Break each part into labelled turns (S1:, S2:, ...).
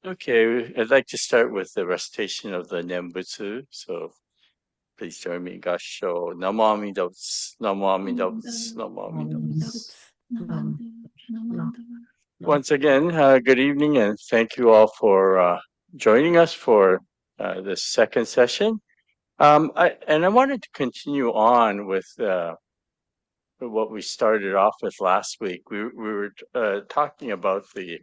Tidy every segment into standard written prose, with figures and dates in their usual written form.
S1: Okay, I'd like to start with the recitation of the Nembutsu. So please join me. Gasho. Namo Amida Butsu. Namo Amida Butsu. Namo Amida Butsu. Once again, good evening, and thank you all for joining us for this second session. I wanted to continue on with what we started off with last week. We were talking about the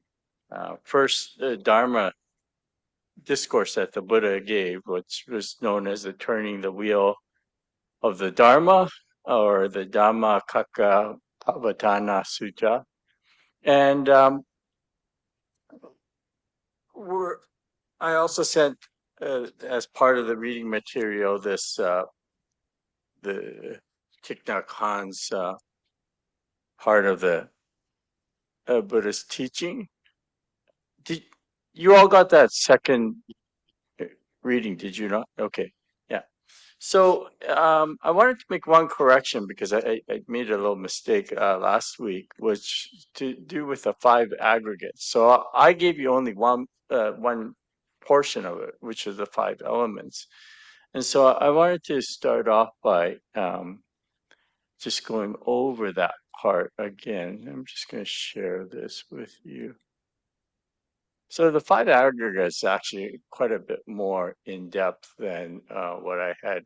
S1: first Dharma discourse that the Buddha gave, which was known as the turning the wheel of the Dharma, or the Dhammacakka Pavatana Sutta. And I also sent, as part of the reading material, this the Thich Nhat Hanh's part of the Buddhist teaching. Did you all got that second reading? Did you not? Okay, yeah. So I wanted to make one correction because I made a little mistake last week, which to do with the five aggregates. So I gave you only one portion of it, which is the five elements. And so I wanted to start off by just going over that part again. I'm just going to share this with you. So the five aggregates is actually quite a bit more in depth than what I had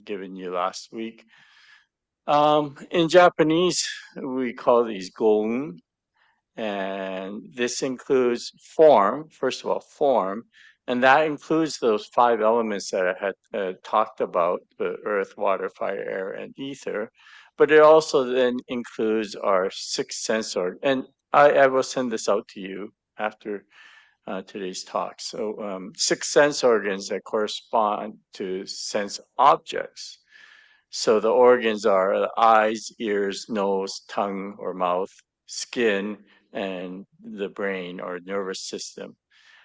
S1: given you last week. In Japanese, we call these goun, and this includes form, first of all, form, and that includes those five elements that I had talked about, the earth, water, fire, air, and ether. But it also then includes our six sense organs. And I will send this out to you after today's talk. So six sense organs that correspond to sense objects. So the organs are the eyes, ears, nose, tongue or mouth, skin, and the brain or nervous system.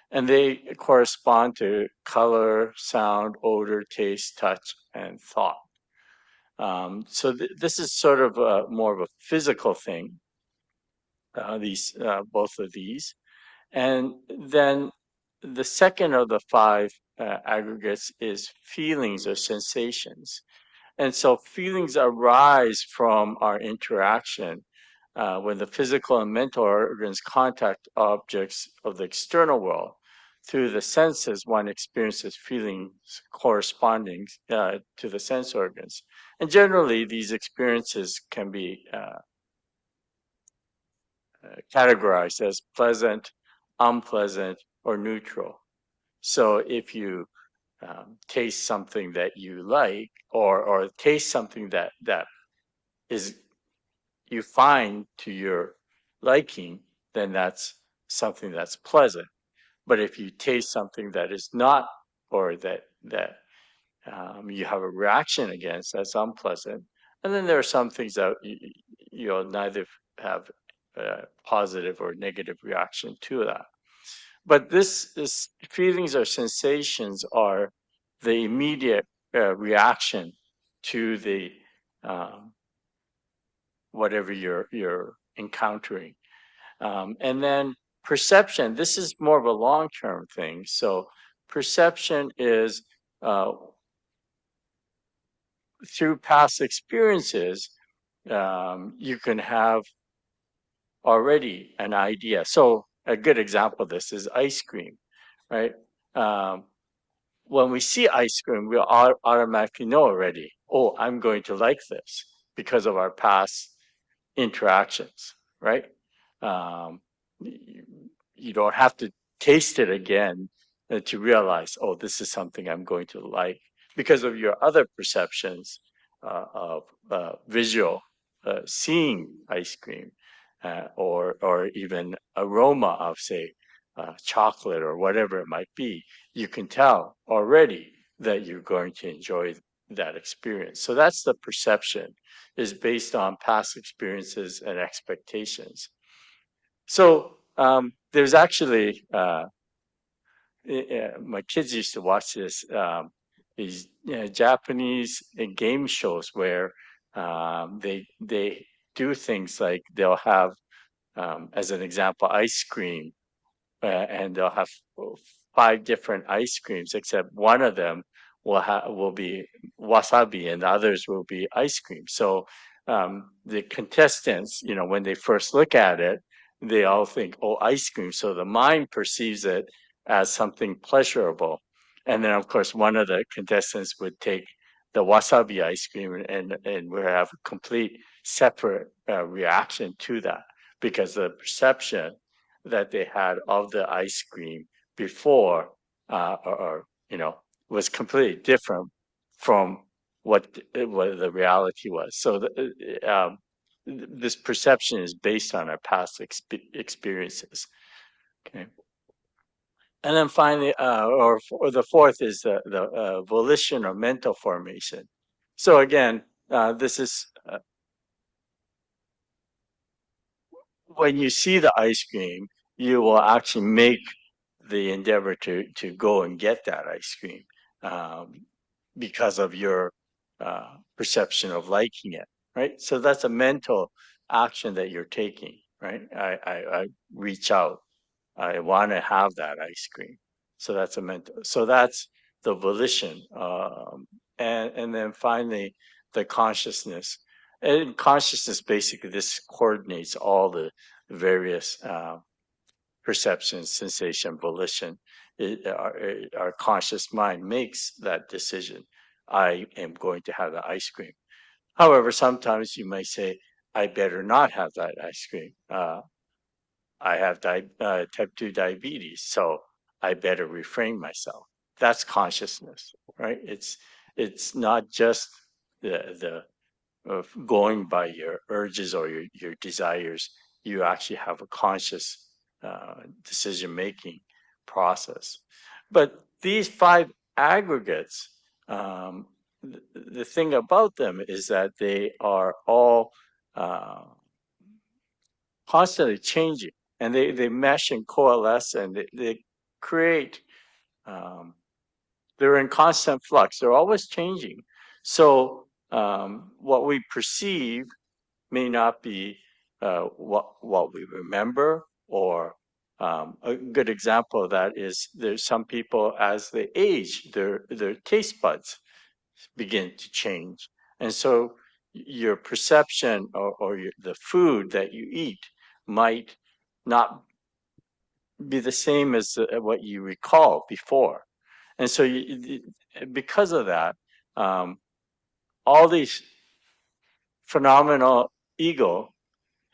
S1: And they correspond to color, sound, odor, taste, touch, and thought. So this is sort of more of a physical thing, both of these. And then the second of the five aggregates is feelings or sensations. And so feelings arise from our interaction when the physical and mental organs contact objects of the external world. Through the senses, one experiences feelings corresponding to the sense organs. And generally, these experiences can be categorized as pleasant, unpleasant, or neutral. So if you taste something that you like, or taste something that is you find to your liking, then that's something that's pleasant. But if you taste something that is not, or that you have a reaction against, that's unpleasant. And then there are some things that you'll neither have a positive or negative reaction to that. But this feelings or sensations are the immediate reaction to the um, whatever you're encountering. And then perception, this is more of a long-term thing. So perception is through past experiences, you can have already an idea. So a good example of this is ice cream, right? Um, when we see ice cream, we automatically know already, oh, I'm going to like this because of our past interactions, right? Um, you don't have to taste it again to realize, oh, this is something I'm going to like because of your other perceptions of visual, seeing ice cream, or even aroma of, say, chocolate or whatever it might be. You can tell already that you're going to enjoy that experience. So that's the perception, is based on past experiences and expectations. So there's actually my kids used to watch these Japanese game shows where they do things like they'll have, as an example, ice cream and they'll have five different ice creams, except one of them will be wasabi, and the others will be ice cream. So the contestants, when they first look at it, they all think, "Oh, ice cream." So the mind perceives it as something pleasurable, and then of course one of the contestants would take the wasabi ice cream, and we have a complete separate reaction to that because the perception that they had of the ice cream before, or was completely different from what the reality was. So this perception is based on our past experiences. Okay, and then finally, or the fourth is the volition or mental formation. So again, this is when you see the ice cream, you will actually make the endeavor to go and get that ice cream, um, because of your perception of liking it, right? So that's a mental action that you're taking, right? I reach out. I want to have that ice cream. So that's a mental. So that's the volition, and then finally the consciousness. And consciousness basically this coordinates all the various perception, sensation, volition. Our conscious mind makes that decision. I am going to have the ice cream. However, sometimes you may say, I better not have that ice cream. I have type 2 diabetes, so I better refrain myself. That's consciousness, right? It's not just the of going by your urges or your desires. You actually have a conscious decision making process. But these five aggregates, the thing about them is that they are all uh, constantly changing, and they mesh and coalesce, and they create, um, they're in constant flux. They're always changing. So what we perceive may not be what we remember, or a good example of that is there's some people as they age, their taste buds begin to change, and so your perception, or the food that you eat might not be the same as what you recall before, and so because of that, um, all these phenomenal ego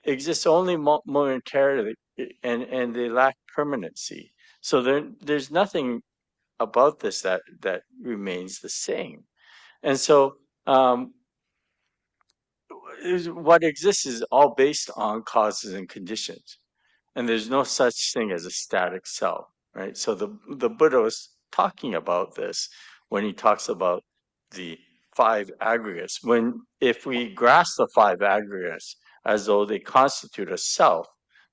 S1: exists only momentarily, and they lack permanency. So there's nothing about this that remains the same. And so what exists is all based on causes and conditions, and there's no such thing as a static self, right? So the Buddha was talking about this when he talks about the five aggregates. When if we grasp the five aggregates as though they constitute a self,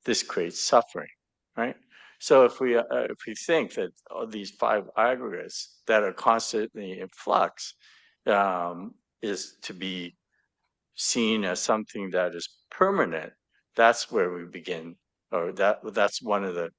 S1: this creates suffering, right? So if we think that all these five aggregates that are constantly in flux, is to be seen as something that is permanent, that's where we begin, or that's one of the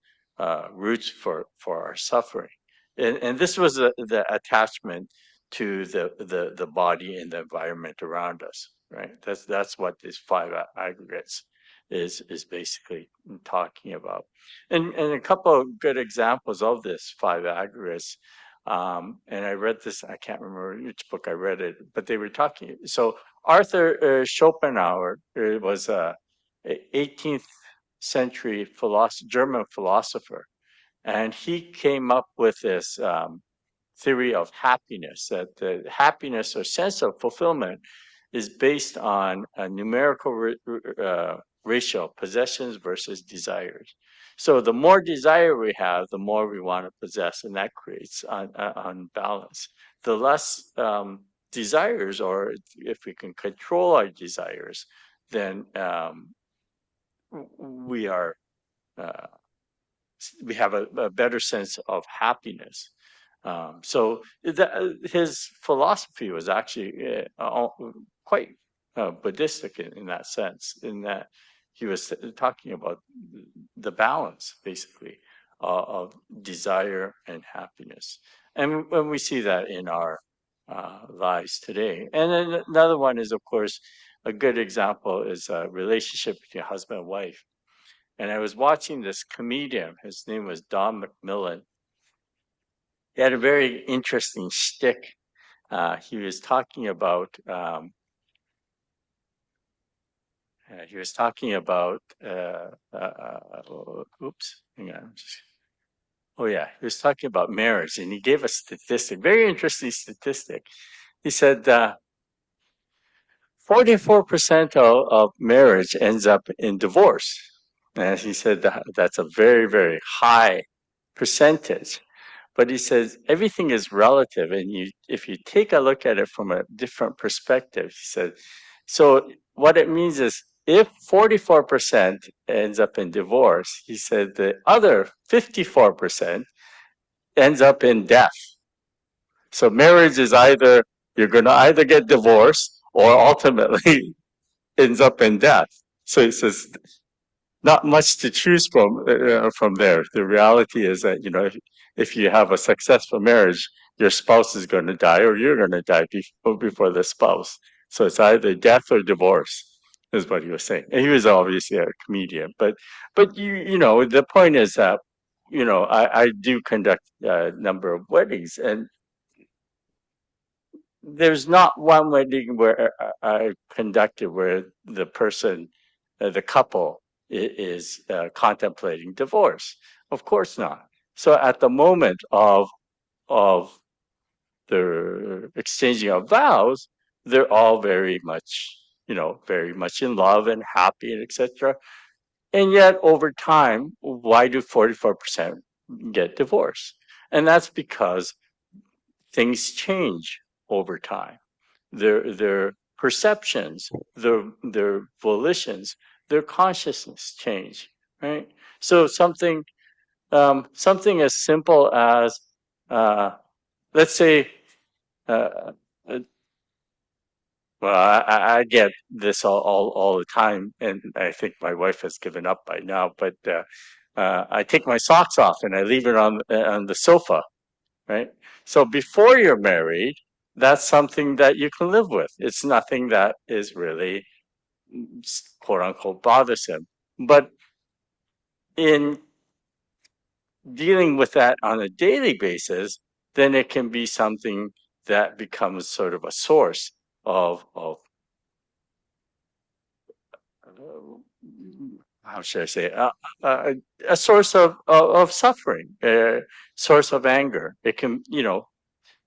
S1: roots for our suffering. And this was the attachment to the body and the environment around us, right? That's what these five aggregates is basically talking about. And a couple of good examples of this five aggregates. And I read this, I can't remember which book I read it, but they were talking. So Arthur Schopenhauer was a 18th century German philosopher, and he came up with this theory of happiness, that the happiness or sense of fulfillment is based on a numerical ratio of possessions versus desires. So the more desire we have, the more we want to possess, and that creates unbalance. The less desires, or if we can control our desires, then we are uh, we have a better sense of happiness. So his philosophy was actually quite Buddhistic in that sense, in that he was talking about the balance, basically, of desire and happiness. And when we see that in our lives today. And then another one is, of course, a good example is a relationship between husband and wife. And I was watching this comedian, his name was Don McMillan. He had a very interesting shtick. He was talking about oops, hang on. Oh yeah, he was talking about marriage, and he gave a statistic, very interesting statistic. He said 44% of marriage ends up in divorce, and he said that's a very, very high percentage. But he says everything is relative, and if you take a look at it from a different perspective, he said, so what it means is if 44% ends up in divorce, he said the other 54% ends up in death. So marriage is either you're going to either get divorced or ultimately ends up in death. So he says not much to choose from there. The reality is that if you have a successful marriage, your spouse is going to die, or you're going to die before the spouse. So it's either death or divorce, is what he was saying. And he was obviously a comedian, but the point is that I do conduct a number of weddings, and there's not one wedding where I conducted where the person, the couple, is contemplating divorce. Of course not. So at the moment of the exchanging of vows, they're all very much, very much in love and happy and etc. And yet over time, why do 44% get divorced? And that's because things change over time. Their perceptions, their volitions, their consciousness change, right? So something as simple as let's say, uh, uh, well, I get this all the time, and I think my wife has given up by now. But I take my socks off and I leave it on the sofa, right? So before you're married, that's something that you can live with. It's nothing that is really quote unquote bothersome. But in dealing with that on a daily basis, then it can be something that becomes sort of a source of how should I say it? A source of suffering, a source of anger. It can,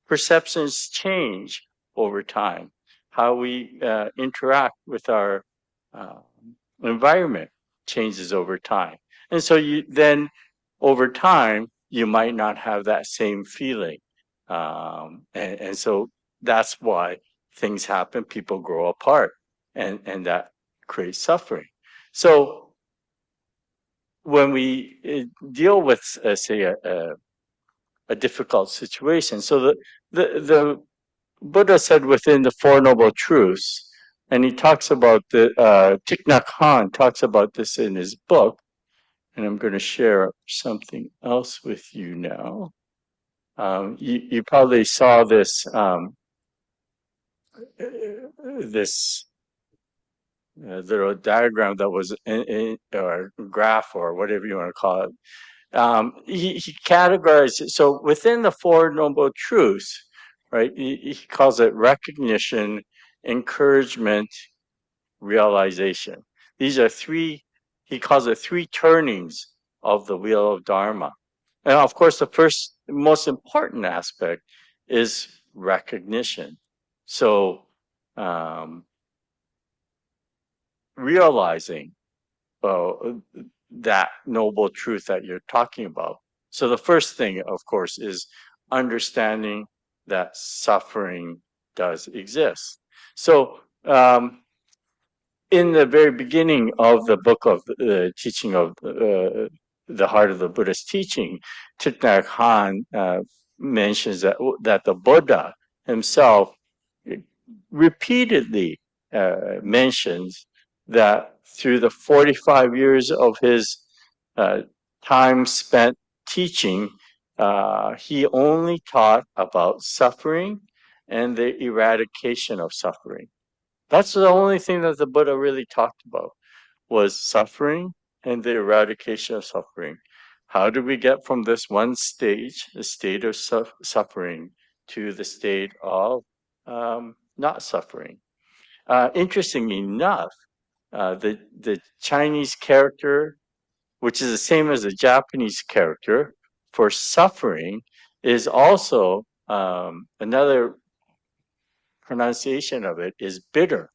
S1: perceptions change over time. How we interact with our uh, environment changes over time. And so then over time, you might not have that same feeling. And so that's why things happen, people grow apart, and that creates suffering. So when we deal with, say, a difficult situation, so the Buddha said within the Four Noble Truths, and he talks about Thich Nhat Hanh talks about this in his book, and I'm going to share something else with you now. You probably saw this little diagram that was or graph or whatever you want to call it. He categorized it. So within the Four Noble Truths, right, he calls it recognition, encouragement, realization. These are he calls it three turnings of the wheel of Dharma. And of course, the first, most important aspect is recognition. So realizing that noble truth that you're talking about. So the first thing, of course, is understanding that suffering does exist. So in the very beginning of the book of the teaching of the heart of the Buddhist teaching, Thich Nhat Hanh mentions that the Buddha himself repeatedly mentions that through the 45 years of his time spent teaching, he only taught about suffering and the eradication of suffering. That's the only thing that the Buddha really talked about, was suffering and the eradication of suffering. How do we get from this one stage, the state of suffering, to the state of not suffering? Interestingly enough, the Chinese character, which is the same as the Japanese character for suffering, is also another pronunciation of it is bitter.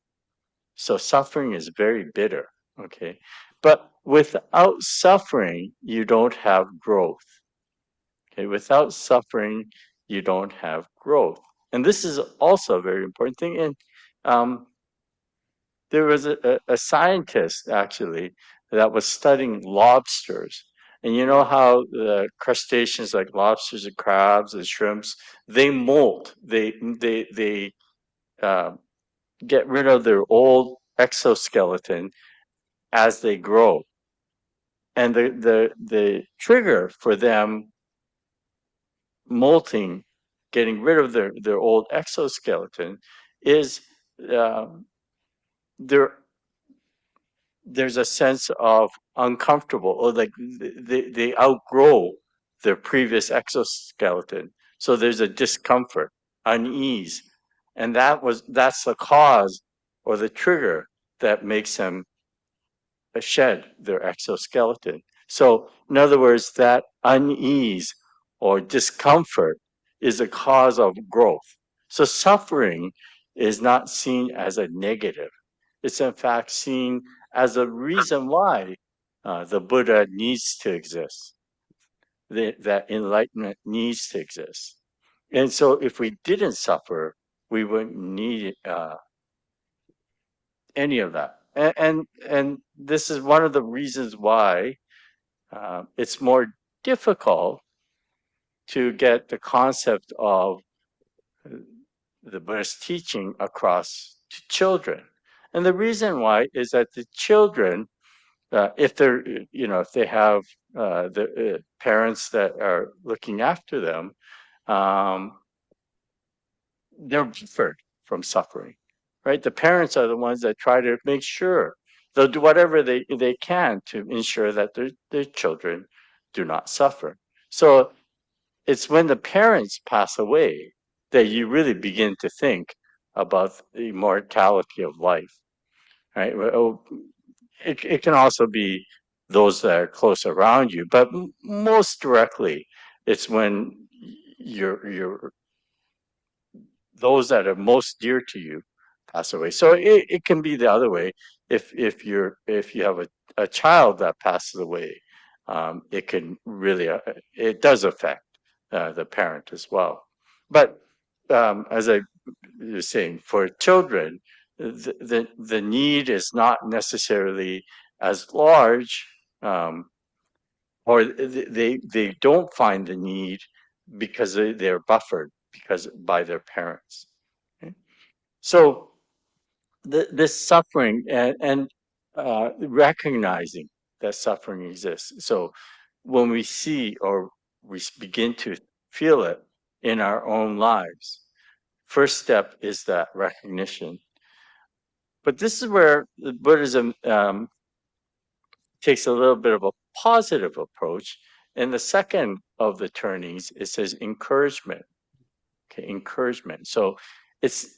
S1: So suffering is very bitter. Okay. But without suffering, you don't have growth. Okay. Without suffering, you don't have growth. And this is also a very important thing. And um, there was a scientist actually that was studying lobsters. And you know how the crustaceans like lobsters and crabs and shrimps, they molt. They uh, get rid of their old exoskeleton as they grow. And the trigger for them molting, getting rid of their old exoskeleton, is uh, their there's a sense of uncomfortable, or like they outgrow their previous exoskeleton. So there's a discomfort, unease. And that's the cause or the trigger that makes them shed their exoskeleton. So in other words, that unease or discomfort is a cause of growth. So suffering is not seen as a negative. It's in fact seen as a reason why the Buddha needs to exist, that enlightenment needs to exist. And so if we didn't suffer, we wouldn't need any of that. And this is one of the reasons why it's more difficult to get the concept of the Buddhist teaching across to children. And the reason why is that the children, if they're, if they have the parents that are looking after them, um, they're buffered from suffering, right? The parents are the ones that try to make sure they'll do whatever they can to ensure that their children do not suffer. So it's when the parents pass away that you really begin to think about the immortality of life, right? Well, it can also be those that are close around you, but most directly, it's when you're those that are most dear to you pass away. So it can be the other way. If you have a child that passes away, it can really it does affect the parent as well. But as I was saying, for children, the need is not necessarily as large, or they don't find the need because they're buffered because by their parents. Okay? So this suffering and recognizing that suffering exists. So when we see or we begin to feel it in our own lives, first step is that recognition. But this is where Buddhism takes a little bit of a positive approach. And the second of the turnings, it says encouragement. Okay, encouragement. So it's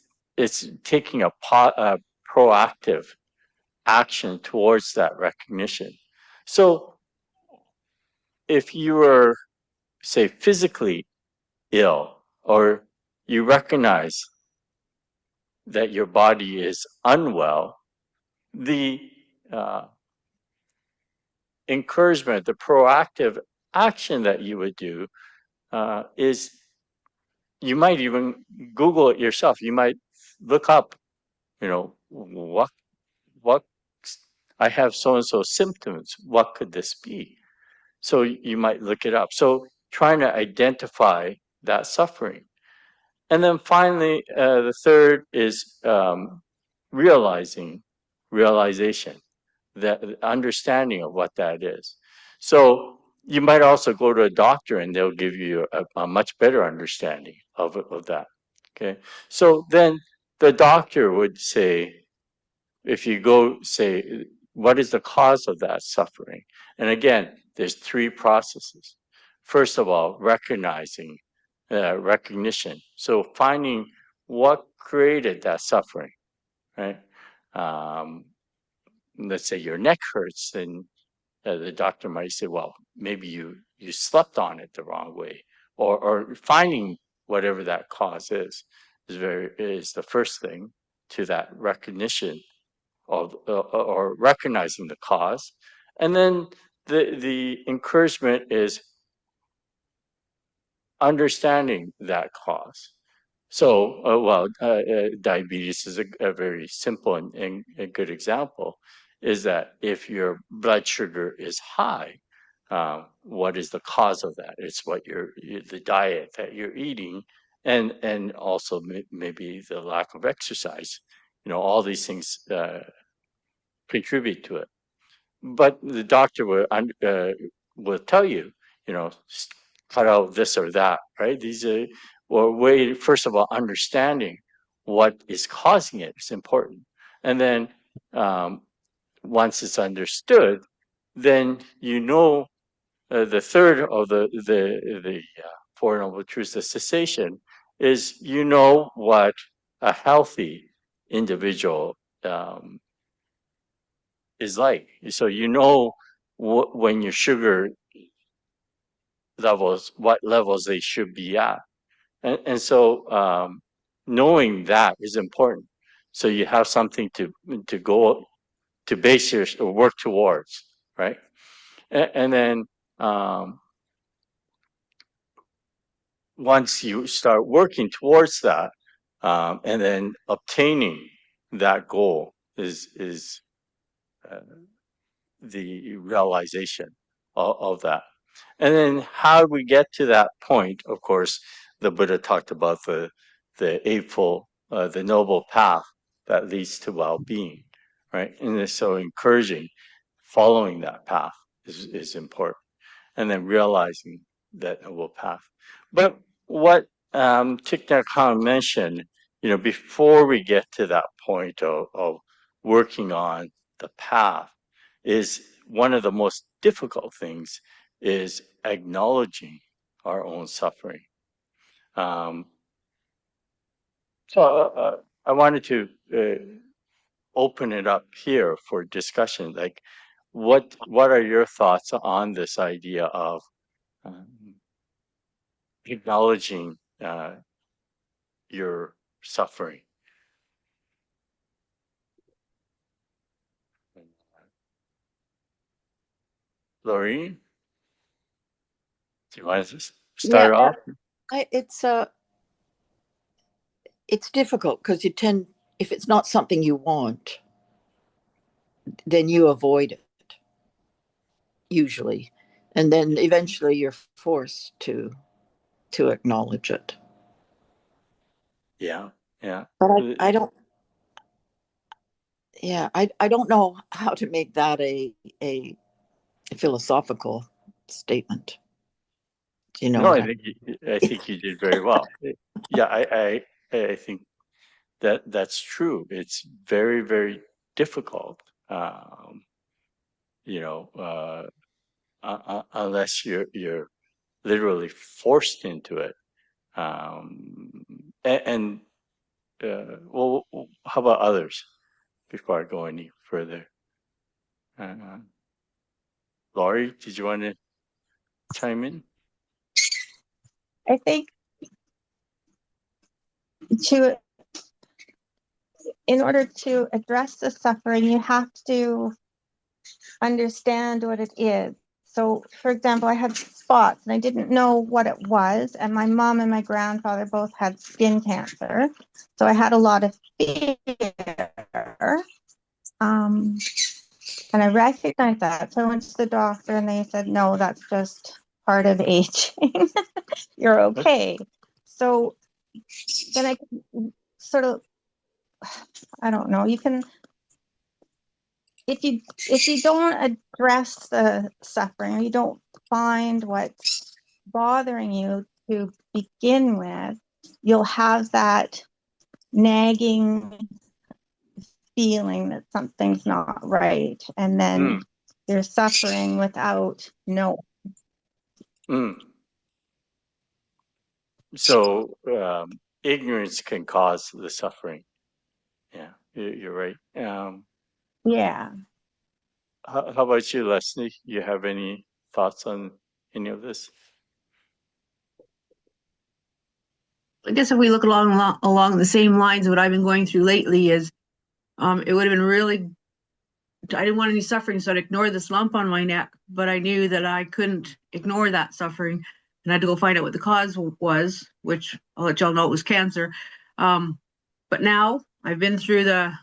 S1: taking a proactive action towards that recognition. So if you were, say, physically ill, or you recognize that your body is unwell, the uh, encouragement, the proactive action that you would do is you might even Google it yourself. You might look up, what I have so and so symptoms. What could this be? So you might look it up. So trying to identify that suffering. And then finally, the third is realization, that understanding of what that is. So you might also go to a doctor and they'll give you a much better understanding of that. Okay. So then the doctor would say, if you go say, what is the cause of that suffering? And again, there's three processes. First of all, recognition. So finding what created that suffering, right? Um, let's say your neck hurts, and the doctor might say, well, maybe you slept on it the wrong way, or finding whatever that cause is the first thing to that recognition of or recognizing the cause, and then the encouragement is understanding that cause. So, diabetes is a very simple and a good example. Is that if your blood sugar is high, what is the cause of that? It's what the diet that you're eating, and also maybe the lack of exercise. All these things contribute to it. But the doctor will tell you, cut out this or that, right? These are, or way, first of all, understanding what is causing it is important. And then um, once it's understood, then the third of the Four Noble Truths of cessation is what a healthy individual um, is like. So when your sugar levels, what levels they should be at. And so knowing that is important. So you have something to go to base your or work towards, right? And then once you start working towards that, and then obtaining that goal is uh, the realization of that. And then how we get to that point, of course, the Buddha talked about the eightfold, the noble path that leads to well-being, right? And so encouraging following that path is important, and then realizing that noble path. But what Thich Nhat Hanh mentioned, before we get to that point of working on the path, is one of the most difficult things is acknowledging our own suffering. Um, so I wanted to open it up here for discussion. Like, what are your thoughts on this idea of um, acknowledging your suffering? Lorraine, do you want to
S2: Yeah,
S1: start off?
S2: it's difficult because if it's not something you want, then you avoid it usually, and then eventually you're forced to acknowledge it.
S1: Yeah, yeah.
S2: But I don't. Yeah, I don't know how to make that a philosophical statement. Do you know
S1: No,
S2: what
S1: I
S2: I?
S1: think I think you did very well. Yeah, I think that's true. It's very, very difficult, um, unless you're literally forced into it. And well, how about others before I go any further? Uh, Laurie, did you want to chime in?
S3: I think to in order to address the suffering, you have to understand what it is. So, for example, I had spots and I didn't know what it was. And my mom and my grandfather both had skin cancer. So I had a lot of fear. Um, and I recognized that. So I went to the doctor and they said, no, that's just part of aging. You're okay. So then I sort of, I don't know, you can if you don't address the suffering, you don't find what's bothering you to begin with, you'll have that nagging feeling that something's not right. And then
S1: Mm,
S3: you're suffering without knowing.
S1: mm. So ignorance can cause the suffering. Yeah, you're right.
S3: Yeah.
S1: How about you, Leslie? You have any thoughts on any of this?
S4: I guess if we look along the same lines of what I've been going through lately is it would have been really I didn't want any suffering, so I'd ignore this lump on my neck, but I knew that I couldn't ignore that suffering and I had to go find out what the cause was, which I'll let y'all know it was cancer. But now I've been through the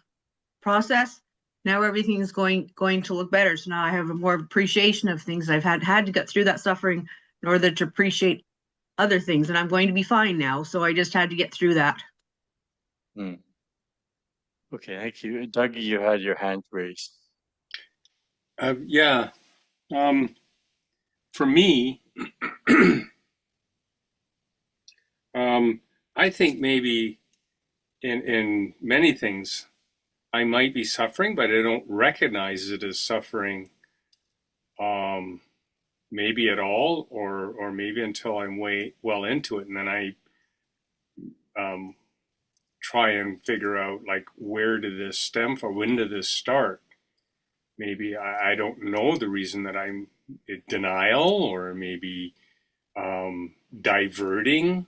S4: process. Now everything's going to look better. So now I have a more appreciation of things. I've had to get through that suffering in order to appreciate other things, and I'm going to be fine now. So I just had to get through that.
S1: Mm. Okay, thank you. Dougie, you had your hand raised.
S5: Yeah. For me, I think maybe in many things I might be suffering, but I don't recognize it as suffering. Maybe at all, or maybe until I'm way well into it, and then I um, try and figure out like where did this stem from? When did this start? Maybe I don't know the reason that I'm in denial, or maybe diverting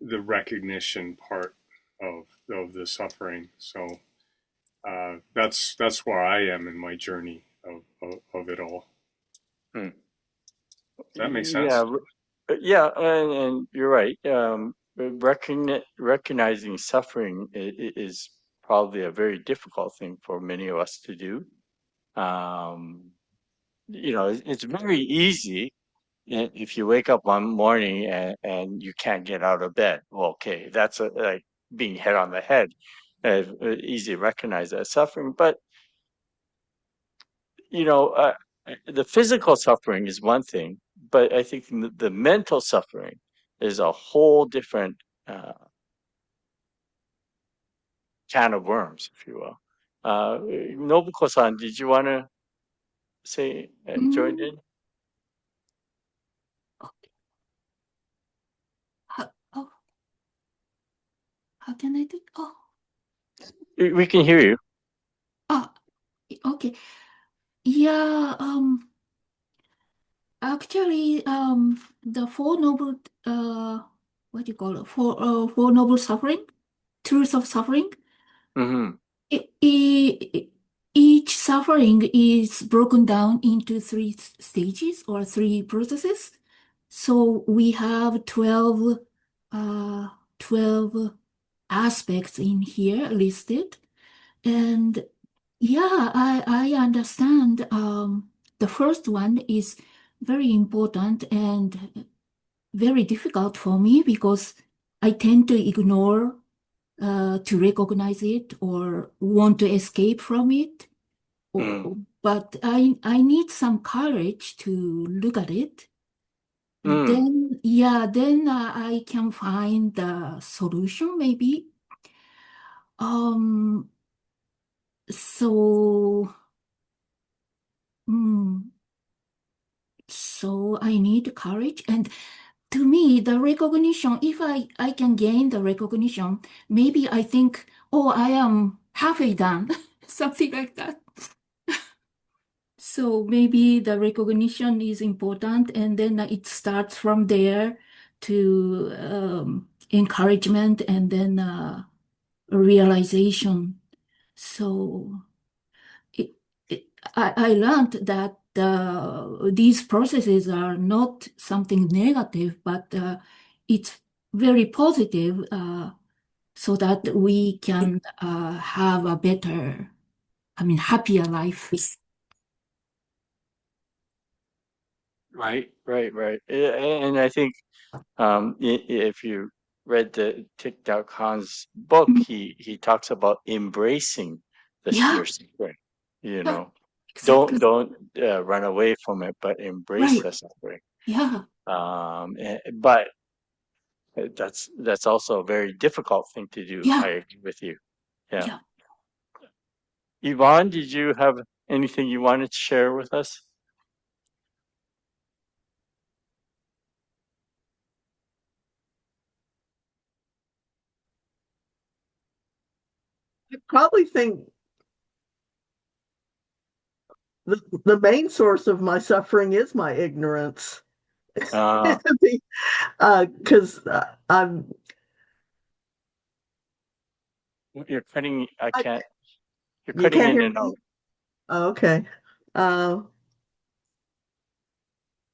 S5: the recognition part of the suffering. So that's where I am in my journey of it all.
S1: Hmm.
S5: Does that make
S1: Yeah,
S5: sense?
S1: yeah, and you're right. Recognizing suffering is probably a very difficult thing for many of us to do. Um, it's very easy if you wake up one morning and you can't get out of bed. Well, okay, that's like being hit on the head. Easy to recognize that suffering, but you know, uh, the physical suffering is one thing, but I think the mental suffering is a whole different uh, can of worms, if you will. Nobuko-san, did you want to say join
S6: Mm,
S1: in?
S6: okay. Oh, how can I do? Oh,
S1: We can hear you.
S6: ah, okay. Yeah, actually, the Four Noble, what do you call it? Four Noble Suffering, Truth of Suffering.
S1: Hmm.
S6: I- I- each suffering is broken down into three stages or three processes. So we have uh, 12 aspects in here listed. And yeah, I understand. The first one is very important and very difficult for me because I tend to ignore to recognize it or want to escape from it.
S1: Mm.
S6: But I need some courage to look at it.
S1: Mm.
S6: Then, yeah, then I can find the solution maybe. Um, so, mm, so I need courage. And to me, the recognition, if I can gain the recognition, maybe I think, oh, I am halfway done, something like that. So maybe the recognition is important, and then it starts from there to encouragement and then realization. So it, I learned that these processes are not something negative, but it's very positive so that we can have a better, happier life.
S1: Right, right, right. And I think if you read the Thich Nhat Hanh's book, he talks about embracing
S6: Yeah,
S1: your suffering. You
S6: yeah,
S1: know.
S6: exactly.
S1: don't run away from it, but embrace
S6: Right.
S1: the suffering.
S6: Yeah.
S1: But that's also a very difficult thing to do. I
S6: Yeah.
S1: agree with you. Yeah.
S6: Yeah.
S1: Yvonne, did you have anything you wanted to share with us?
S7: I probably think the main source of my suffering is my ignorance.
S1: Uh,
S7: Because I'm
S1: you're cutting. I
S7: I,
S1: can't. You're
S7: you
S1: cutting
S7: can't
S1: in
S7: hear
S1: and
S7: me?
S1: out.
S7: Oh, okay. Uh,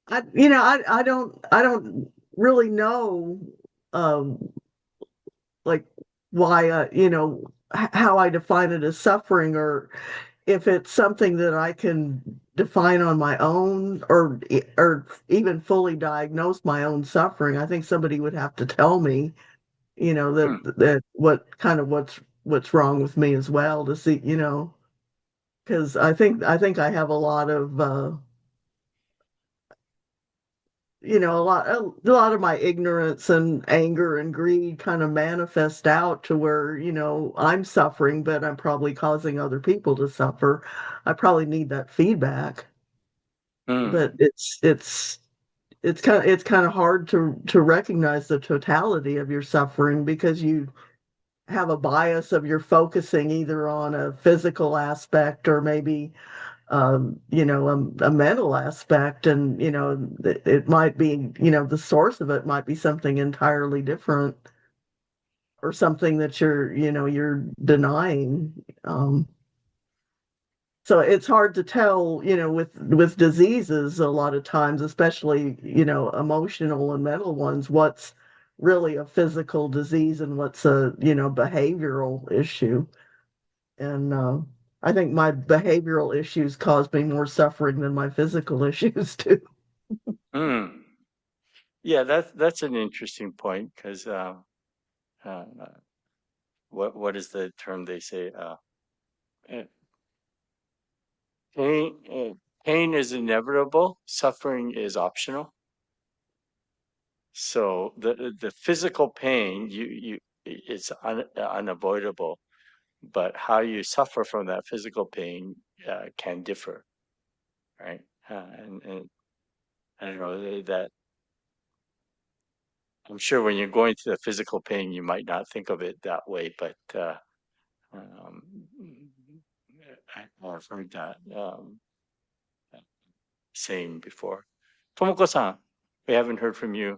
S7: I don't really know, um, like why, how I define it as suffering, or if it's something that I can define on my own, or even fully diagnose my own suffering. I think somebody would have to tell me,
S1: Hmm.
S7: that what's wrong with me as well, to see, because I think I have a lot of, a lot of my ignorance and anger and greed kind of manifest out to where, I'm suffering, but I'm probably causing other people to suffer. I probably need that feedback,
S1: Hmm.
S7: but it's kind of hard to recognize the totality of your suffering, because you have a bias of you're focusing either on a physical aspect, or maybe, a mental aspect, and it might be, the source of it might be something entirely different, or something that you're denying. So it's hard to tell, with diseases a lot of times, especially, emotional and mental ones, what's really a physical disease and what's a, behavioral issue. And I think my behavioral issues cause me more suffering than my physical issues do.
S1: Hmm. Yeah, that's an interesting point because uh, what is the term they say? Uh, pain pain is inevitable. Suffering is optional. So the physical pain it's unavoidable, but how you suffer from that physical pain can differ, right? And I don't know that I'm sure when you're going through the physical pain, you might not think of it that way, but um, I've heard that saying before. Tomoko-san, we haven't heard from you.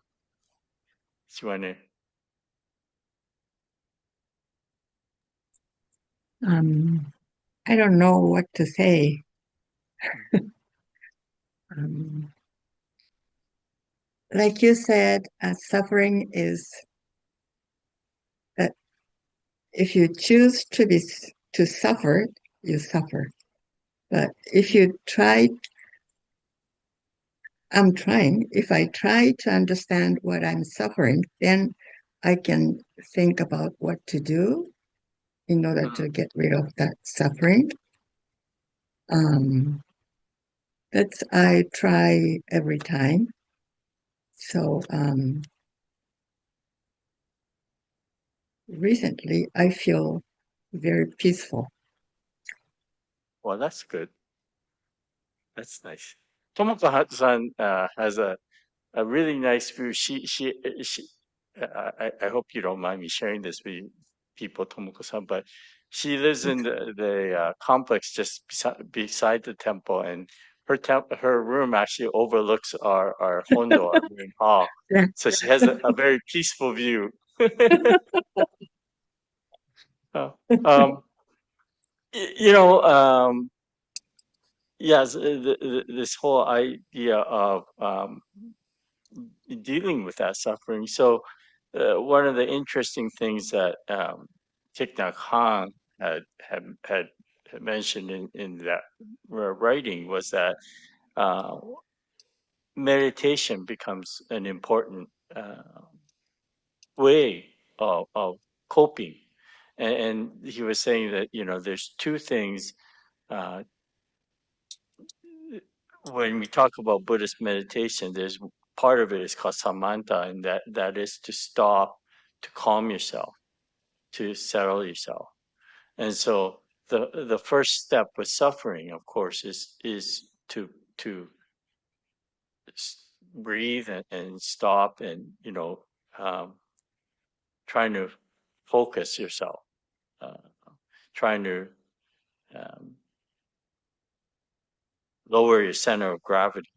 S1: Suane.
S8: Um, I don't know what to say. Um, like you said, suffering is that if you choose to suffer, you suffer. But if you try, I'm trying. If I try to understand what I'm suffering, then I can think about what to do in order
S1: Mm,
S8: to get rid of that suffering. Um, that's I try every time. So recently, I feel very peaceful.
S1: well, that's good. That's nice. Tomoko-san has a really nice view. She I hope you don't mind me sharing this with people, Tomoko-san, but she lives in the complex just beside the temple, and her room actually overlooks our hondo, our main hall.
S8: Yeah.
S1: So she has a very peaceful view. Uh, um, you know, yes, this whole idea of dealing with that suffering. So, one of the interesting things that Thich Nhat Hanh had mentioned in that writing was that uh, meditation becomes an important way of coping. And he was saying that, there's two things uh, when we talk about Buddhist meditation, there's part of it is called samantha, and that is to stop, to calm yourself, to settle yourself. And so the first step with suffering, of course, is to breathe and stop, and um, trying to focus yourself, uh, trying to um, lower your center of gravity.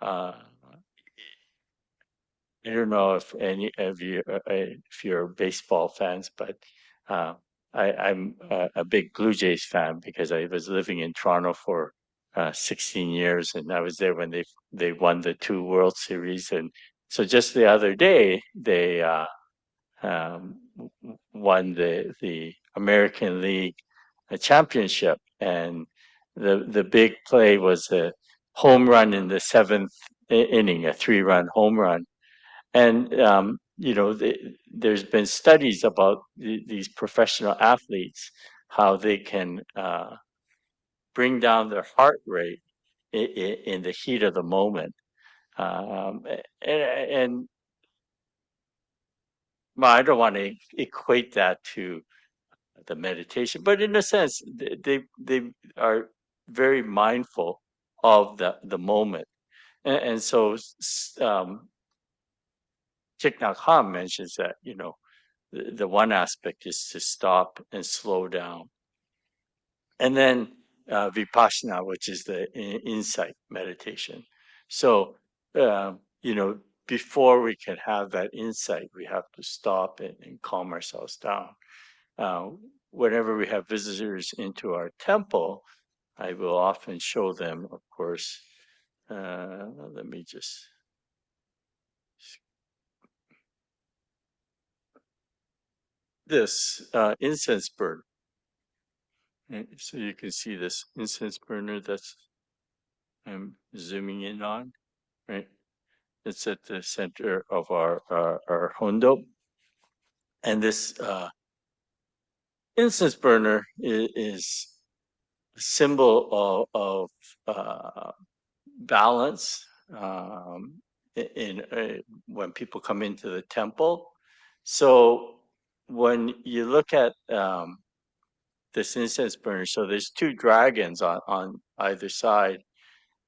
S1: Uh, I don't know if any of you, if you're baseball fans, but uh, I'm a big Blue Jays fan because I was living in Toronto for 16 years, and I was there when they won the two World Series. And so just the other day, they won the American League championship, and the big play was a home run in the seventh inning, a 3-run home run. And there's been studies about these professional athletes, how they can bring down their heart rate in the heat of the moment. Um, and well, I don't want to equate that to the meditation, but in a sense, they are very mindful of the moment. And so Thich Nhat Hanh mentions that, the one aspect is to stop and slow down. And then vipassana, which is the insight meditation. So, before we can have that insight, we have to stop and calm ourselves down. Uh, Whenever we have visitors into our temple, I will often show them, of course. Let me just. This incense burner. So you can see this incense burner that's I'm zooming in on, right? It's at the center of our hondo. And this incense burner is a symbol of balance when people come into the temple. So when you look at this incense burner, so there's two dragons on either side.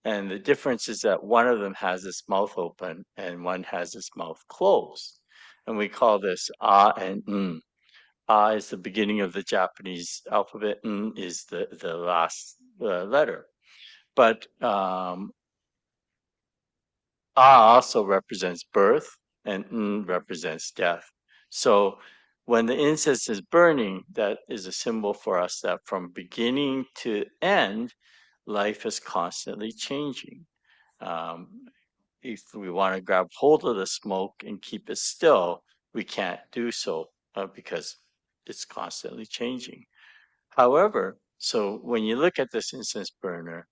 S1: And the difference is that one of them has its mouth open and one has its mouth closed. And we call this A and N. A is the beginning of the Japanese alphabet, N is the last letter. But A also represents birth and N represents death. So when the incense is burning, that is a symbol for us that from beginning to end, life is constantly changing. If we want to grab hold of the smoke and keep it still, we can't do so because it's constantly changing. However, so when you look at this incense burner,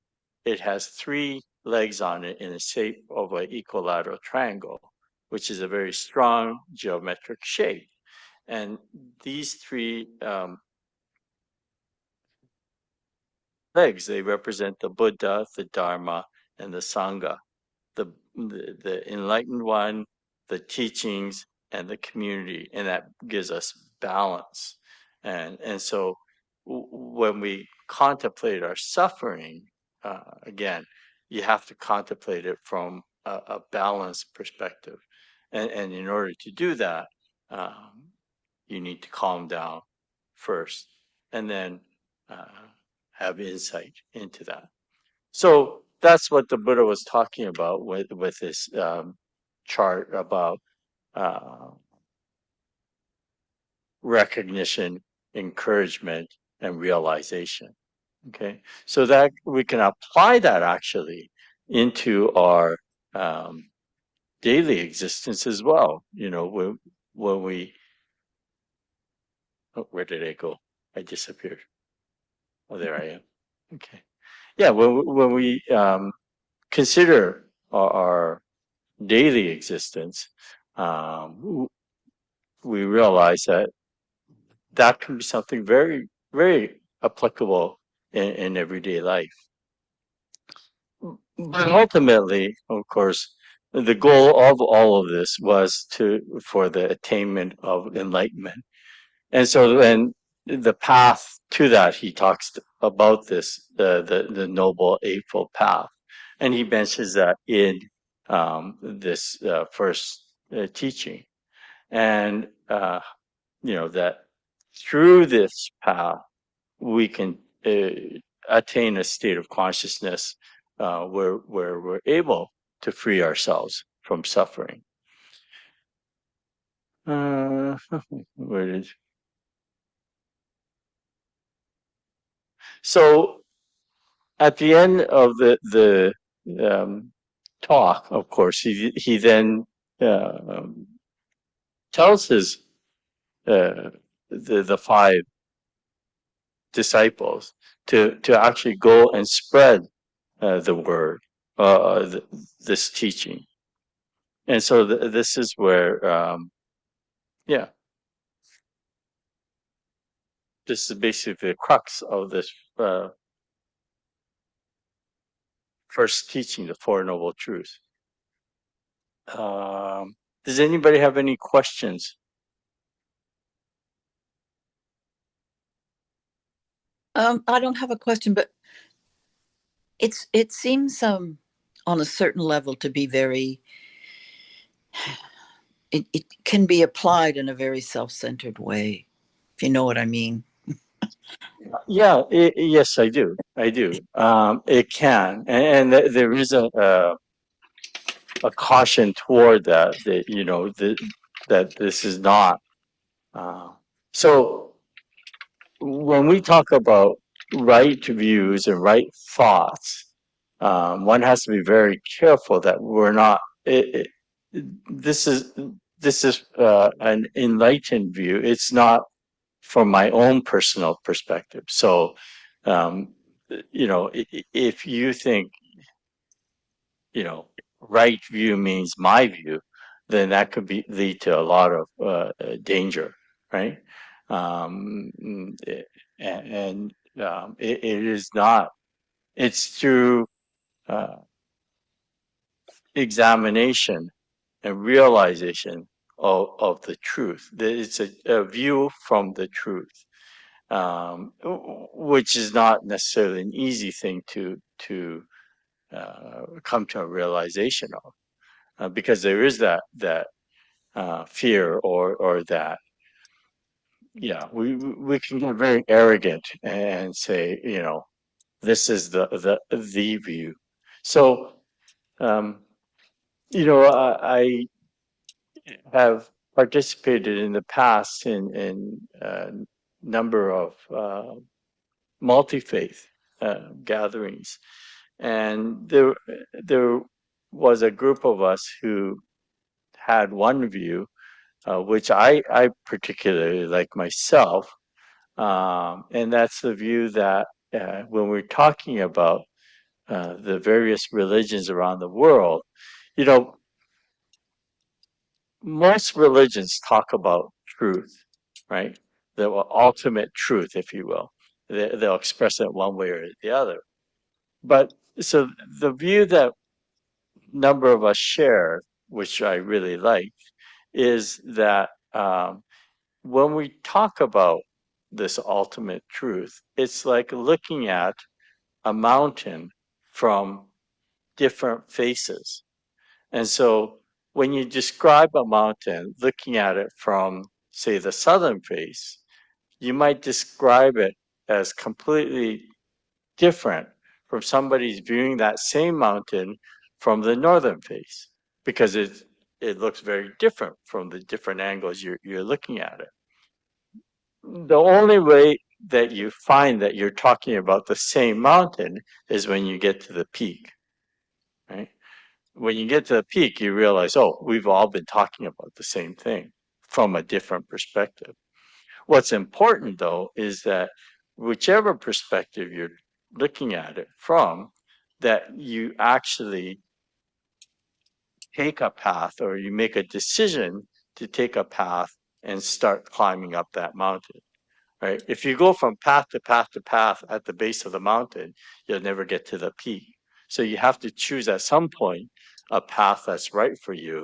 S1: it has 3 legs on it in the shape of an equilateral triangle, which is a very strong geometric shape. And these 3 legs, they represent the Buddha, the Dharma, and the Sangha. The enlightened one, the teachings, and the community, and that gives us balance. And so when we contemplate our suffering, again, you have to contemplate it from a balanced perspective, and in order to do that, you need to calm down first, and then have insight into that. So that's what the Buddha was talking about with this chart about uh, recognition, encouragement, and realization. Okay, so that we can apply that actually into our daily existence as well. When we, oh, where did I go? I disappeared. Oh, there I am. Okay, yeah. When we consider our daily existence, we realize that that can be something very, very applicable in everyday life. But ultimately, of course, the goal of all of this was for the attainment of enlightenment. And so then the path to that, he talks about this, the Noble Eightfold Path. And he mentions that in this first teaching. And, that through this path, we can attain a state of consciousness where we're able to free ourselves from suffering. Where did so at the end of the talk, of course, he then tells his the five disciples to actually go and spread the word, this teaching. And so this is where, yeah, this is basically the crux of this first teaching, the Four Noble Truths. Does anybody have any questions?
S2: I don't have a question, but it seems on a certain level to be very. It can be applied in a very self-centered way, if you know what I mean.
S1: Yeah, yes, I do. I do. It can, and there is a caution toward that that this is not. So when we talk about right views and right thoughts, one has to be very careful that we're not. This is an enlightened view. It's not from my own personal perspective. So, if you think, right view means my view, then that could lead to a lot of danger, right? And it is not. It's through uh, examination and realization of the truth. It's a view from the truth, which is not necessarily an easy thing to come to a realization of, because there is that fear or that, yeah, we can get very arrogant and say, this is the view. So, I have participated in the past in a number of multi-faith gatherings, and there was a group of us who had one view, which I particularly like myself, and that's the view that when we're talking about the various religions around the world, you know, most religions talk about truth, right? The ultimate truth, if you will. They'll express it one way or the other. But so the view that number of us share, which I really like, is that when we talk about this ultimate truth, it's like looking at a mountain from different faces. And so when you describe a mountain, looking at it from, say, the southern face, you might describe it as completely different from somebody's viewing that same mountain from the northern face, because it looks very different from the different angles you're looking at it. The only way that you find that you're talking about the same mountain is when you get to the peak, right? When you get to the peak, you realize, oh, we've all been talking about the same thing from a different perspective. What's important, though, is that whichever perspective you're looking at it from, that you actually take a path or you make a decision to take a path and start climbing up that mountain, right? If you go from path to path to path at the base of the mountain, you'll never get to the peak. So you have to choose at some point a path that's right for you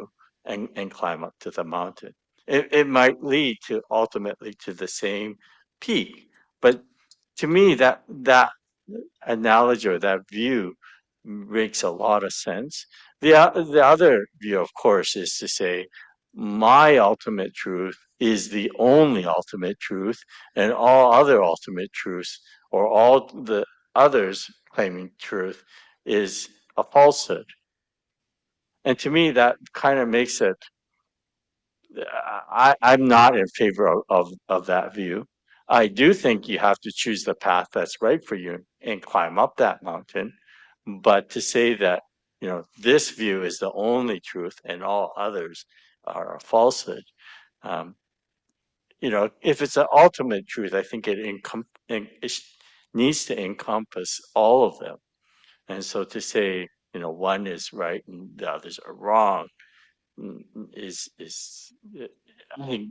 S1: and climb up to the mountain. It might lead to ultimately to the same peak, but to me that analogy or that view makes a lot of sense. The other view, of course, is to say my ultimate truth is the only ultimate truth, and all other ultimate truths or all the others claiming truth is a falsehood. And to me, that kind of makes it. I'm not in favor of that view. I do think you have to choose the path that's right for you and climb up that mountain. But to say that, this view is the only truth and all others are a falsehood, um, if it's an ultimate truth, I think it needs to encompass all of them. And so to say, one is right and the others are wrong is I think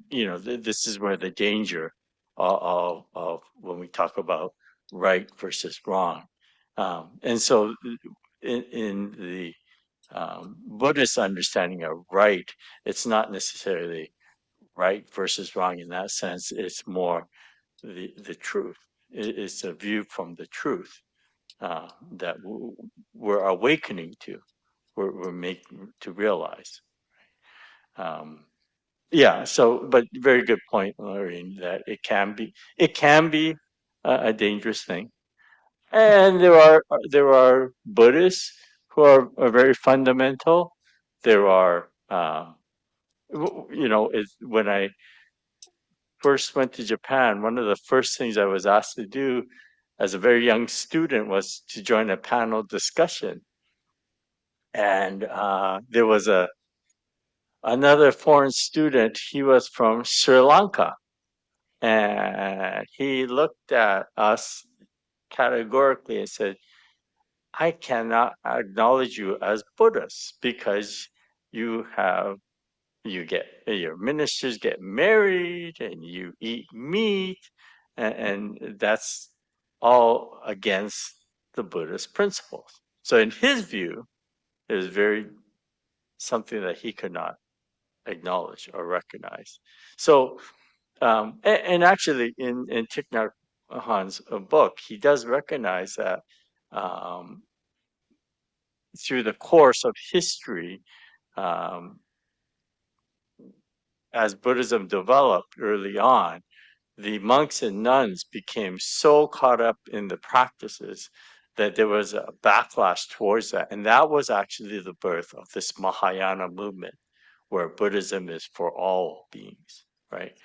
S1: this is where the danger of when we talk about right versus wrong, and so in the Buddhist understanding of right, it's not necessarily right versus wrong in that sense. It's more the truth. It's a view from the truth that we're awakening to, we're making to realize. Um, yeah. So, but very good point, Lorraine, that it can be a dangerous thing, and there are Buddhists who are very fundamental. There are, when I first went to Japan, one of the first things I was asked to do as a very young student was to join a panel discussion, and there was another foreign student. He was from Sri Lanka. And he looked at us categorically and said, I cannot acknowledge you as Buddhists because your ministers get married and you eat meat, and that's all against the Buddhist principles. So in his view, it was very something that he could not acknowledge or recognize. So and actually, in Thich Nhat Hanh's book, he does recognize that um, through the course of history, um, as Buddhism developed early on, the monks and nuns became so caught up in the practices that there was a backlash towards that, and that was actually the birth of this Mahayana movement, where Buddhism is for all beings, right?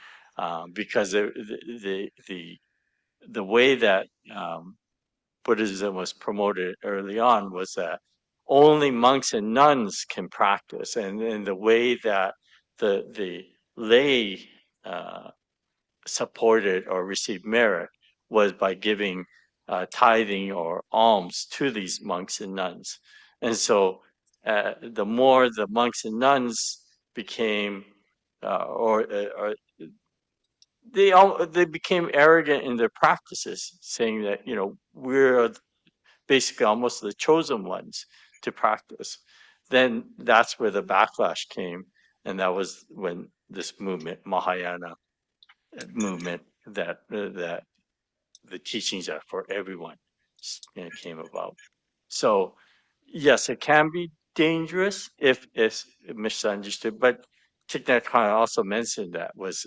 S1: Because the way that Buddhism was promoted early on was that only monks and nuns can practice, and the way that the lay supported or received merit was by giving tithing or alms to these monks and nuns, and so the more the monks and nuns became or they became arrogant in their practices, saying that we're basically almost the chosen ones to practice. Then that's where the backlash came, and that was when this movement, Mahayana movement, that the teachings are for everyone, came about. So yes, it can be dangerous if it's misunderstood, but Thich Nhat Hanh also mentioned that was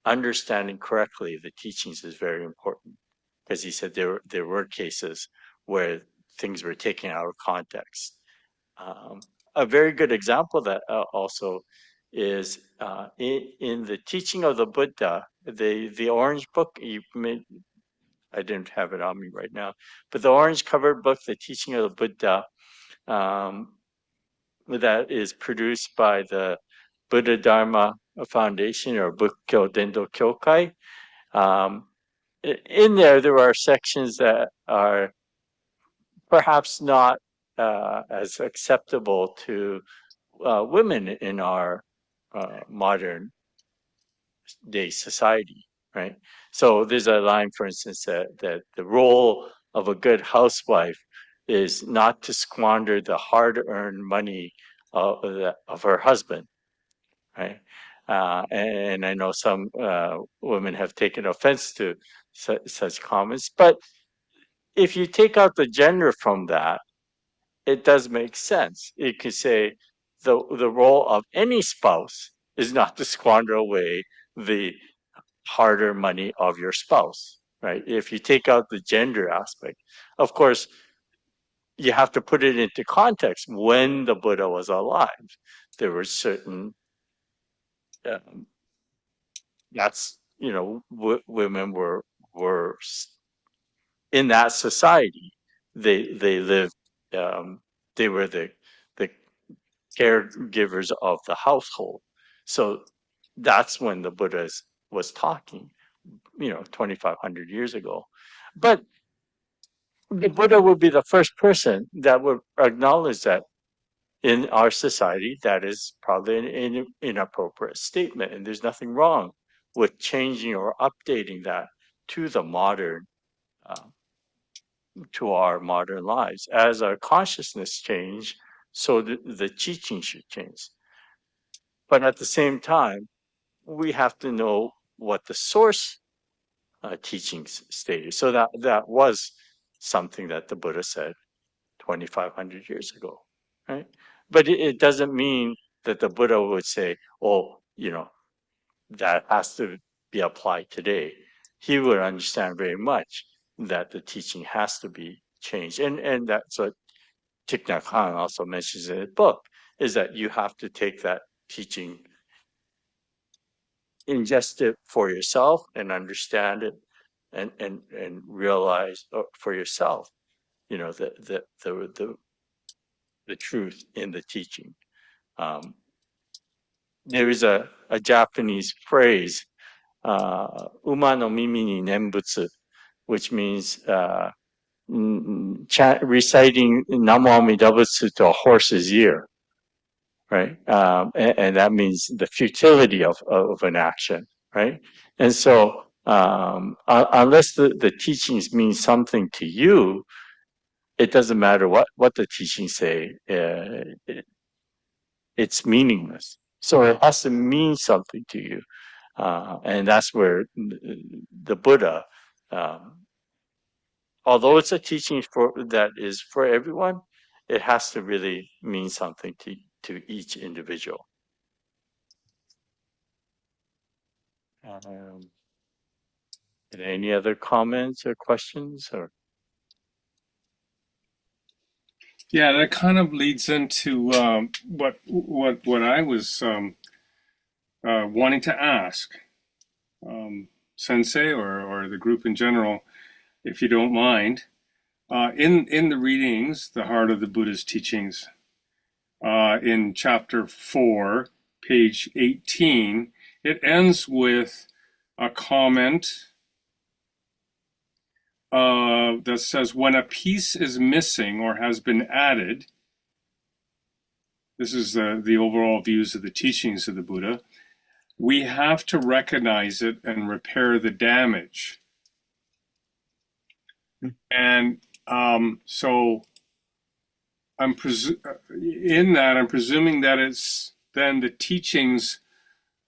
S1: understanding correctly the teachings is very important, because he said there were cases where things were taken out of context. A very good example of that also is in the teaching of the Buddha, the orange book. I didn't have it on me right now, but the orange covered book, the teaching of the Buddha, um, that is produced by the Buddha Dharma Foundation or Bukkyo Dendo Kyokai. Um, in there are sections that are perhaps not as acceptable to women in our modern day society, right? So there's a line, for instance, that the role of a good housewife is not to squander the hard-earned money of her husband, right? And I know some women have taken offense to such comments, but if you take out the gender from that, it does make sense. It could say the role of any spouse is not to squander away the harder money of your spouse, right? If you take out the gender aspect, of course, you have to put it into context. When the Buddha was alive, there were certain um, that's women were in that society. They lived. They were the caregivers of the household. So that's when the Buddha was talking, 2,500 years ago. But the Buddha would be the first person that would acknowledge that in our society, that is probably an inappropriate statement. And there's nothing wrong with changing or updating that to the modern, uh, to our modern lives. As our consciousness change, so the teaching should change. But at the same time, we have to know what the source teachings stated. So that was something that the Buddha said 2,500 years ago, right? But it doesn't mean that the Buddha would say, "Oh, that has to be applied today." He would understand very much that the teaching has to be changed, and that's what Thich Nhat Hanh also mentions in his book, is that you have to take that teaching, ingest it for yourself and understand it and realize for yourself, the truth in the teaching. There is a Japanese phrase, uma no mimi ni nenbutsu, which means reciting Namo Amida Butsu to a horse's ear, right? And that means the futility of an action, right? And so, unless the teachings mean something to you, it doesn't matter what the teachings say. It's meaningless. So it has to mean something to you, and that's where the Buddha, although it's a teaching that is for everyone, it has to really mean something to each individual. Um, any other comments or questions? Or
S5: Yeah, that kind of leads into what I was wanting to ask Sensei or the group in general, if you don't mind. In the readings, the heart of the Buddha's teachings, in chapter 4, page 18, it ends with a comment that says, when a piece is missing or has been added, this is the overall views of the teachings of the Buddha, we have to recognize it and repair the damage. And so I'm presuming that it's then the teachings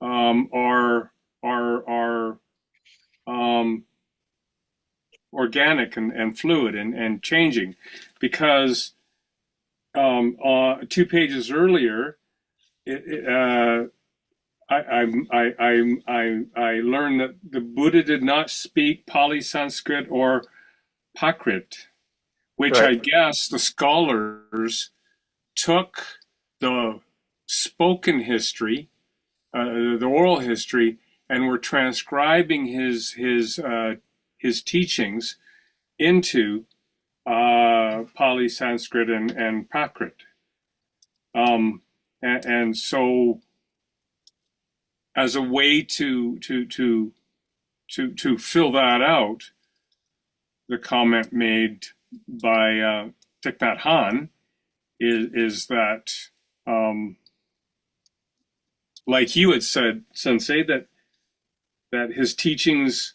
S5: are organic and fluid and changing, because 2 pages earlier, I learned that the Buddha did not speak Pali, Sanskrit, or Prakrit, which
S1: right.
S5: I guess the scholars took the spoken history, the oral history, and were transcribing his teachings into Pali, Sanskrit, and Prakrit. And so, as a way to fill that out, the comment made by Thich Nhat Hanh is that, like you had said, Sensei, that his teachings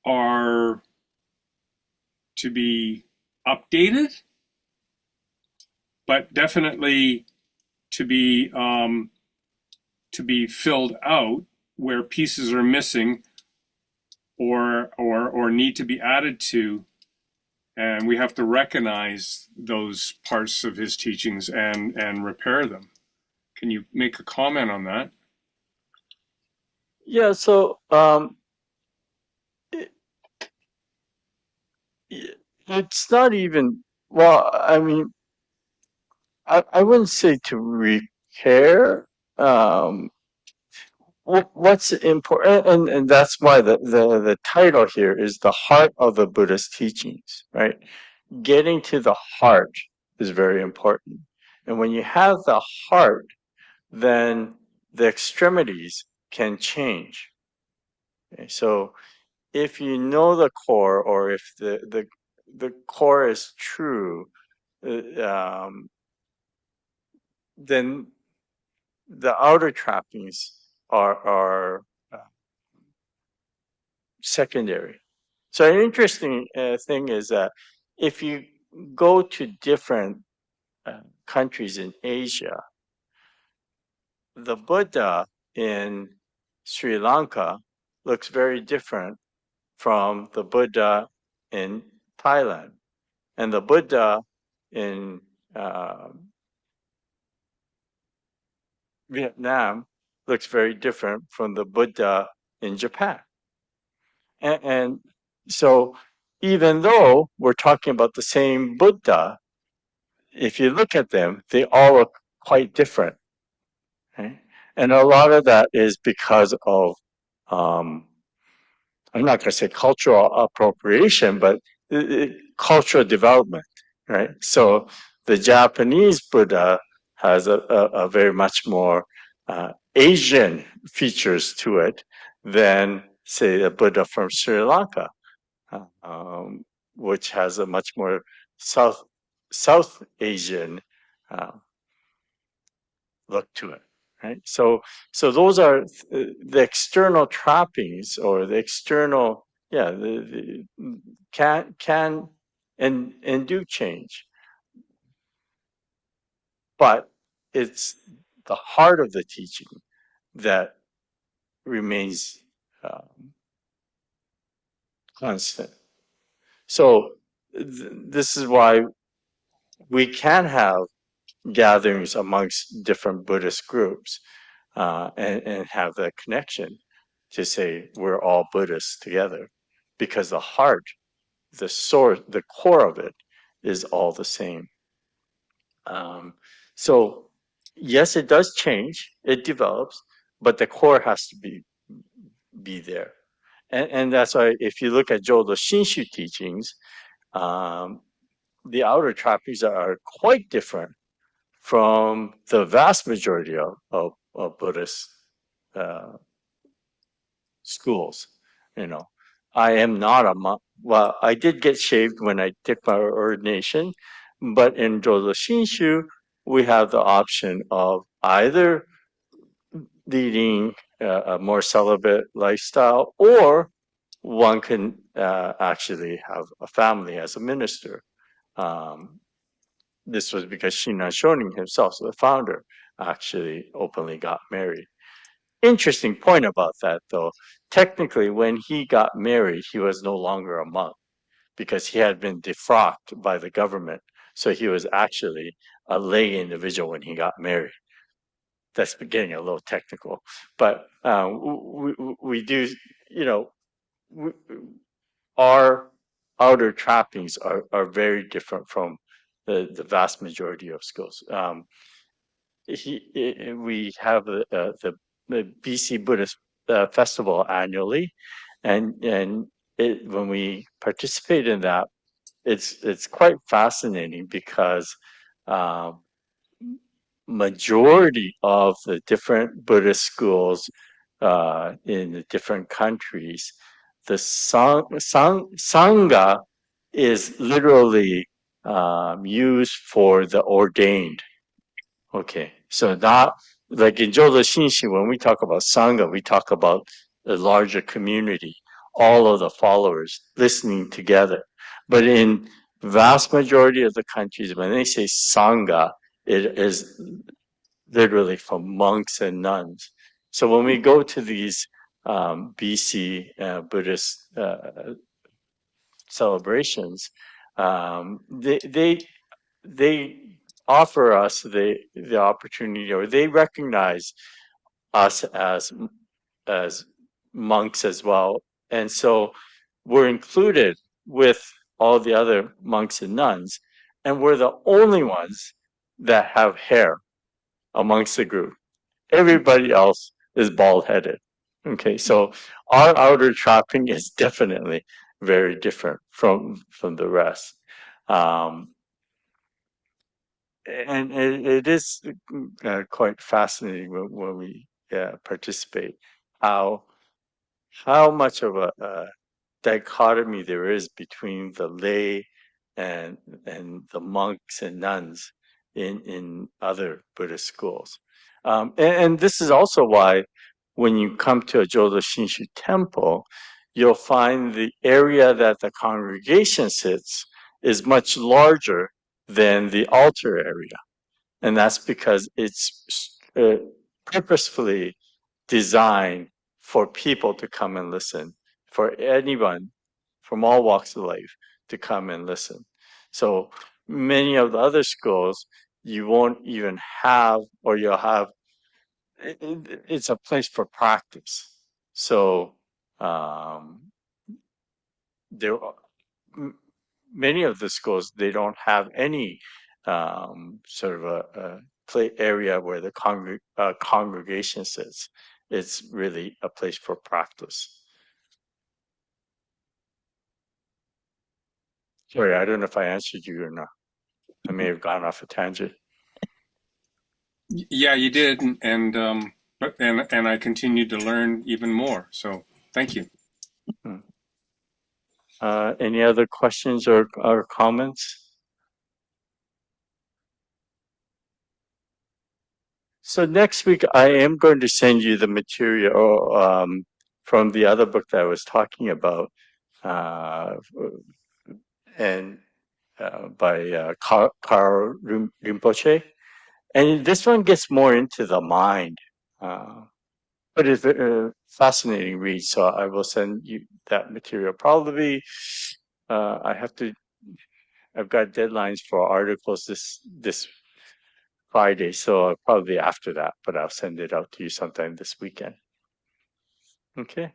S5: are to be updated, but definitely to be filled out where pieces are missing or need to be added to, and we have to recognize those parts of his teachings and repair them. Can you make a comment on that?
S1: Yeah, so it's not even, well, I mean, I wouldn't say to repair. What's important, and that's why the title here is the heart of the Buddhist teachings, right? Getting to the heart is very important. And when you have the heart, then the extremities can change. Okay? So if you know the core, or if the core is true, then the outer trappings are secondary. So an interesting thing is that if you go to different countries in Asia, the Buddha in Sri Lanka looks very different from the Buddha in Thailand, and the Buddha in Vietnam looks very different from the Buddha in Japan. And so even though we're talking about the same Buddha, if you look at them, they all look quite different. Okay? And a lot of that is because of, I'm not going to say cultural appropriation, but cultural development, right? So the Japanese Buddha has a very much more Asian features to it than, say, a Buddha from Sri Lanka, which has a much more South Asian look to it, right? So those are the external trappings, or the external, yeah, the can and do change, but it's the heart of the teaching that remains constant. So this is why we can have gatherings amongst different Buddhist groups, and have that connection to say we're all Buddhists together, because the heart, the source, the core of it is all the same. So yes, it does change, it develops, but the core has to be there. And that's why if you look at Jodo Shinshu teachings, the outer trappings are quite different from the vast majority of Buddhist schools. You know, I am not a monk. Well, I did get shaved when I took my ordination, but in Jodo Shinshu, we have the option of either leading a more celibate lifestyle, or one can actually have a family as a minister. This was because Shinan Shonin himself, so the founder, actually openly got married. Interesting point about that, though. Technically, when he got married, he was no longer a monk, because he had been defrocked by the government. So he was actually a lay individual when he got married. That's getting a little technical, but we do, you know, we, our outer trappings are very different from the vast majority of schools. We have the BC Buddhist festival annually, and when we participate in that, it's quite fascinating, because majority of the different Buddhist schools in the different countries, the sangha is literally used for the ordained. Okay, so that, like in Jodo Shinshu, when we talk about sangha, we talk about a larger community, all of the followers listening together. But in vast majority of the countries, when they say Sangha, it is literally from monks and nuns. So when we go to these BC Buddhist celebrations, they offer us the opportunity, or they recognize us as monks as well, and so we're included with all the other monks and nuns, and we're the only ones that have hair amongst the group. Everybody else is bald headed. Okay, so our outer trapping is definitely very different from the rest. Um, and it is quite fascinating when we participate, how much of a dichotomy there is between the lay and the monks and nuns in other Buddhist schools. And this is also why when you come to a Jodo Shinshu temple, you'll find the area that the congregation sits is much larger than the altar area. And that's because it's purposefully designed for people to come and listen, for anyone from all walks of life to come and listen. So many of the other schools, you won't even have, or you'll have, it's a place for practice. So there are many of the schools, they don't have any sort of a play area where the congregation sits. It's really a place for practice. Sorry, I don't know if I answered you or not. I may have gone off a tangent.
S5: Yeah, you did, and I continued to learn even more. So thank you.
S1: Any other questions or comments? So next week, I am going to send you the material from the other book that I was talking about, and by Karl Rinpoche. And this one gets more into the mind, but it's a fascinating read. So I will send you that material. Probably, I've got deadlines for articles this Friday, so probably after that. But I'll send it out to you sometime this weekend. Okay.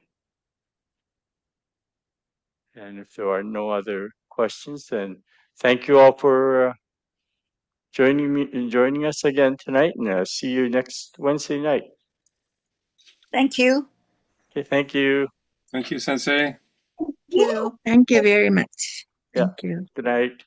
S1: And if there are no other questions, then thank you all for joining us again tonight, and see you next Wednesday night.
S2: Thank you.
S1: Okay, thank you.
S5: Thank you, Sensei.
S3: You.
S8: Thank you very much.
S1: Yeah.
S8: Thank you.
S1: Good night.